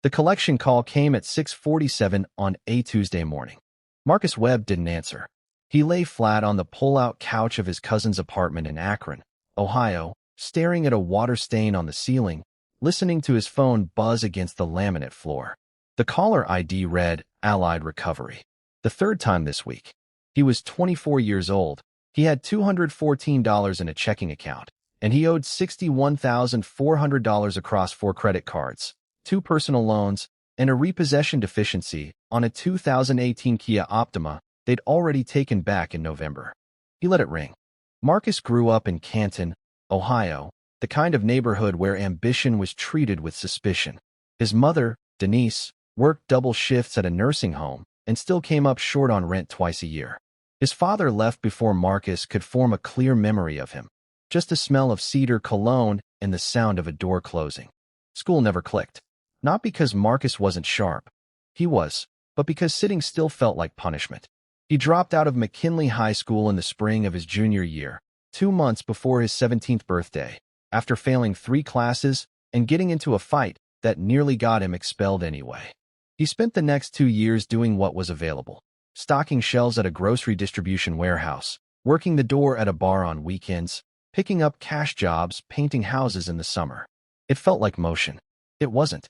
The collection call came at 6:47 on a Tuesday morning. Marcus Webb didn't answer. He lay flat on the pull-out couch of his cousin's apartment in Akron, Ohio, staring at a water stain on the ceiling, listening to his phone buzz against the laminate floor. The caller ID read, Allied Recovery. The third time this week. He was 24 years old. He had $214 in a checking account, and he owed $61,400 across 4 credit cards, 2 personal loans, and a repossession deficiency on a 2018 Kia Optima they'd already taken back in November. He let it ring. Marcus grew up in Canton, Ohio, the kind of neighborhood where ambition was treated with suspicion. His mother, Denise, worked double shifts at a nursing home and still came up short on rent twice a year. His father left before Marcus could form a clear memory of him, just a smell of cedar cologne and the sound of a door closing. School never clicked. Not because Marcus wasn't sharp. He was, but because sitting still felt like punishment. He dropped out of McKinley High School in the spring of his junior year, 2 months before his 17th birthday, after failing 3 classes and getting into a fight that nearly got him expelled anyway. He spent the next 2 years doing what was available, stocking shelves at a grocery distribution warehouse, working the door at a bar on weekends, picking up cash jobs, painting houses in the summer. It felt like motion. It wasn't.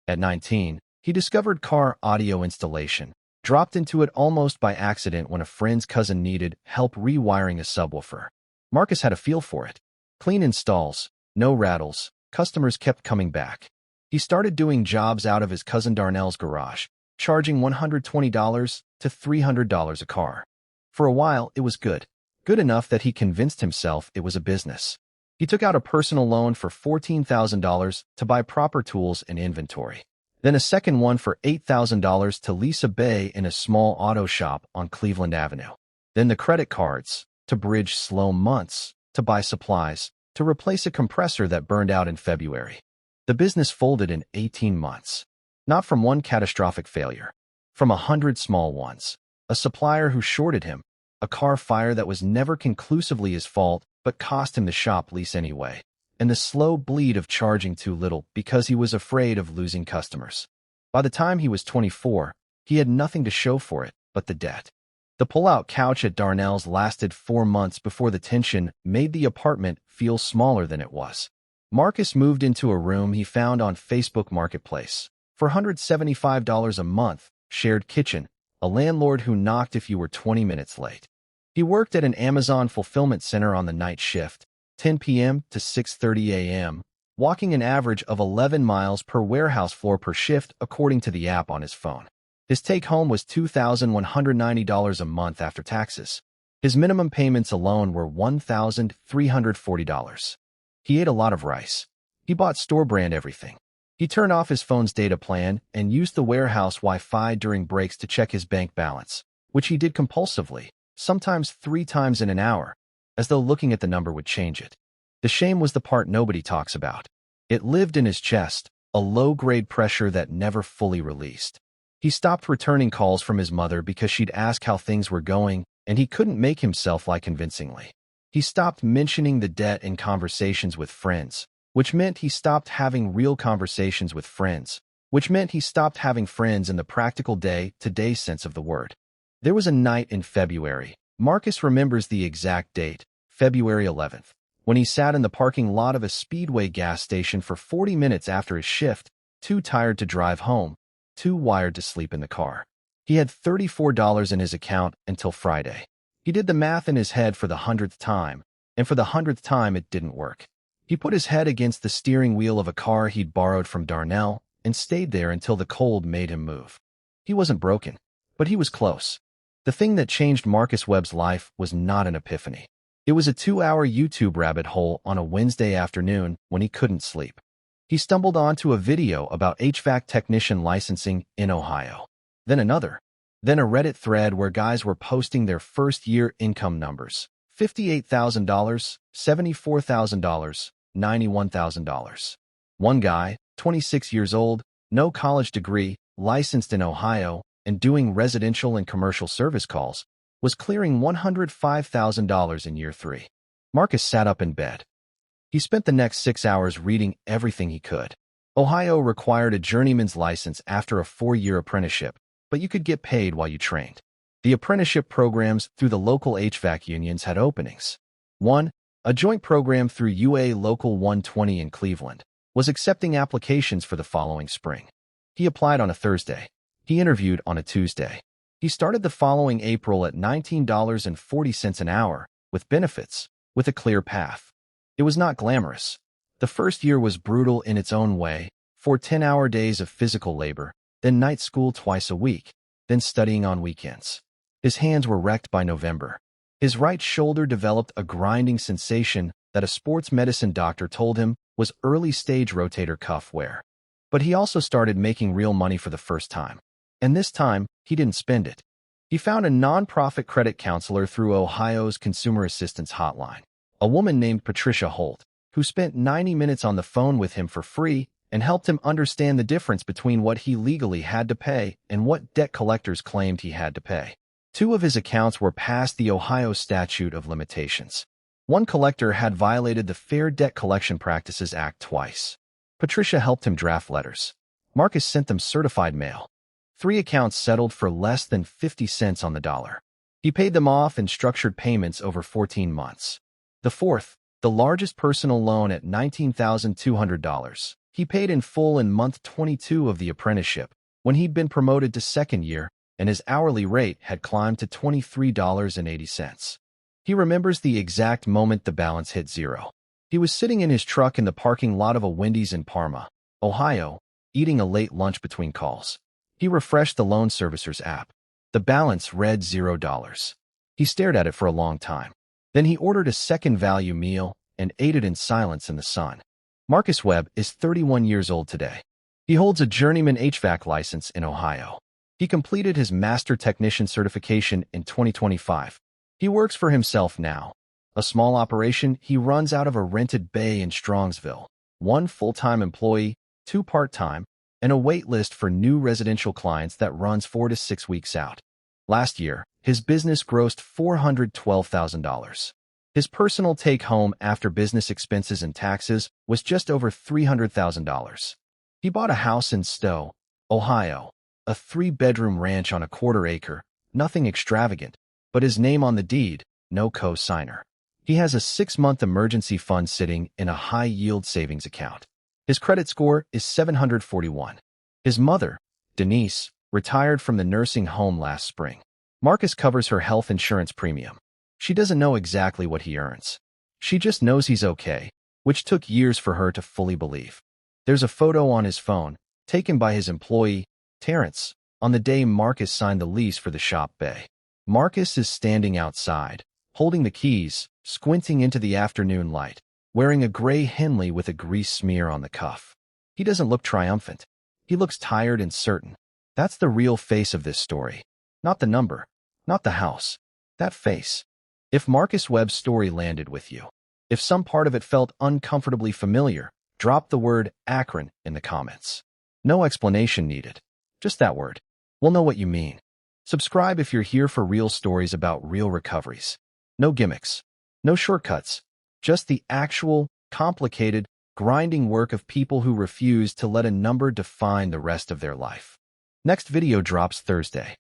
At 19, he discovered car audio installation, dropped into it almost by accident when a friend's cousin needed help rewiring a subwoofer. Marcus had a feel for it. Clean installs, no rattles, customers kept coming back. He started doing jobs out of his cousin Darnell's garage, charging $120 to $300 a car. For a while, it was good. Good enough that he convinced himself it was a business. He took out a personal loan for $14,000 to buy proper tools and inventory. Then a second one for $8,000 to lease a bay in a small auto shop on Cleveland Avenue. Then the credit cards to bridge slow months, to buy supplies, to replace a compressor that burned out in February. The business folded in 18 months. Not from one catastrophic failure. From 100 small ones. A supplier who shorted him. A car fire that was never conclusively his fault but cost him the shop lease anyway. And the slow bleed of charging too little because he was afraid of losing customers. By the time he was 24, he had nothing to show for it but the debt. The pull-out couch at Darnell's lasted 4 months before the tension made the apartment feel smaller than it was. Marcus moved into a room he found on Facebook Marketplace for $175 a month, shared kitchen, a landlord who knocked if you were 20 minutes late. He worked at an Amazon fulfillment center on the night shift, 10 p.m. to 6:30 a.m., walking an average of 11 miles per warehouse floor per shift according to the app on his phone. His take-home was $2,190 a month after taxes. His minimum payments alone were $1,340. He ate a lot of rice. He bought store-brand everything. He turned off his phone's data plan and used the warehouse Wi-Fi during breaks to check his bank balance, which he did compulsively, sometimes 3 times in an hour, as though looking at the number would change it. The shame was the part nobody talks about. It lived in his chest, a low-grade pressure that never fully released. He stopped returning calls from his mother because she'd ask how things were going, and he couldn't make himself lie convincingly. He stopped mentioning the debt in conversations with friends, which meant he stopped having real conversations with friends, which meant he stopped having friends in the practical day-to-day sense of the word. There was a night in February. Marcus remembers the exact date, February 11th, when he sat in the parking lot of a Speedway gas station for 40 minutes after his shift, too tired to drive home, too wired to sleep in the car. He had $34 in his account until Friday. He did the math in his head for the 100th time, and for the 100th time it didn't work. He put his head against the steering wheel of a car he'd borrowed from Darnell and stayed there until the cold made him move. He wasn't broken, but he was close. The thing that changed Marcus Webb's life was not an epiphany. It was a 2-hour YouTube rabbit hole on a Wednesday afternoon when he couldn't sleep. He stumbled onto a video about HVAC technician licensing in Ohio. Then another. Then a Reddit thread where guys were posting their first-year income numbers. $58,000, $74,000, $91,000. One guy, 26 years old, no college degree, licensed in Ohio, and doing residential and commercial service calls, was clearing $105,000 in year 3. Marcus sat up in bed. He spent the next 6 hours reading everything he could. Ohio required a journeyman's license after a 4-year apprenticeship, but you could get paid while you trained. The apprenticeship programs through the local HVAC unions had openings. 1. A joint program through UA Local 120 in Cleveland was accepting applications for the following spring. He applied on a Thursday. He interviewed on a Tuesday. He started the following April at $19.40 an hour, with benefits, with a clear path. It was not glamorous. The first year was brutal in its own way, 4 10-hour days of physical labor, then night school twice a week, then studying on weekends. His hands were wrecked by November. His right shoulder developed a grinding sensation that a sports medicine doctor told him was early-stage rotator cuff wear. But he also started making real money for the first time. And this time, he didn't spend it. He found a nonprofit credit counselor through Ohio's Consumer Assistance Hotline, a woman named Patricia Holt, who spent 90 minutes on the phone with him for free and helped him understand the difference between what he legally had to pay and what debt collectors claimed he had to pay. 2 of his accounts were past the Ohio statute of limitations. One collector had violated the Fair Debt Collection Practices Act twice. Patricia helped him draft letters. Marcus sent them certified mail. 3 accounts settled for less than 50 cents on the dollar. He paid them off in structured payments over 14 months. The 4th, the largest personal loan at $19,200, he paid in full in month 22 of the apprenticeship, when he'd been promoted to second year and his hourly rate had climbed to $23.80. He remembers the exact moment the balance hit zero. He was sitting in his truck in the parking lot of a Wendy's in Parma, Ohio, eating a late lunch between calls. He refreshed the loan servicer's app. The balance read $0. He stared at it for a long time. Then he ordered a second value meal and ate it in silence in the sun. Marcus Webb is 31 years old today. He holds a journeyman HVAC license in Ohio. He completed his master technician certification in 2025. He works for himself now. A small operation he runs out of a rented bay in Strongsville. 1 full-time employee, 2 part-time, and a wait list for new residential clients that runs 4 to 6 weeks out. Last year, his business grossed $412,000. His personal take-home after business expenses and taxes was just over $300,000. He bought a house in Stowe, Ohio, a 3-bedroom ranch on a 1/4 acre, nothing extravagant, but his name on the deed, no co-signer. He has a 6-month emergency fund sitting in a high-yield savings account. His credit score is 741. His mother, Denise, retired from the nursing home last spring. Marcus covers her health insurance premium. She doesn't know exactly what he earns. She just knows he's okay, which took years for her to fully believe. There's a photo on his phone, taken by his employee, Terrence, on the day Marcus signed the lease for the shop bay. Marcus is standing outside, holding the keys, squinting into the afternoon light, wearing a gray Henley with a grease smear on the cuff. He doesn't look triumphant. He looks tired and certain. That's the real face of this story. Not the number, not the house. That face. If Marcus Webb's story landed with you, if some part of it felt uncomfortably familiar, drop the word Akron in the comments. No explanation needed. Just that word. We'll know what you mean. Subscribe if you're here for real stories about real recoveries. No gimmicks. No shortcuts. Just the actual, complicated, grinding work of people who refuse to let a number define the rest of their life. Next video drops Thursday.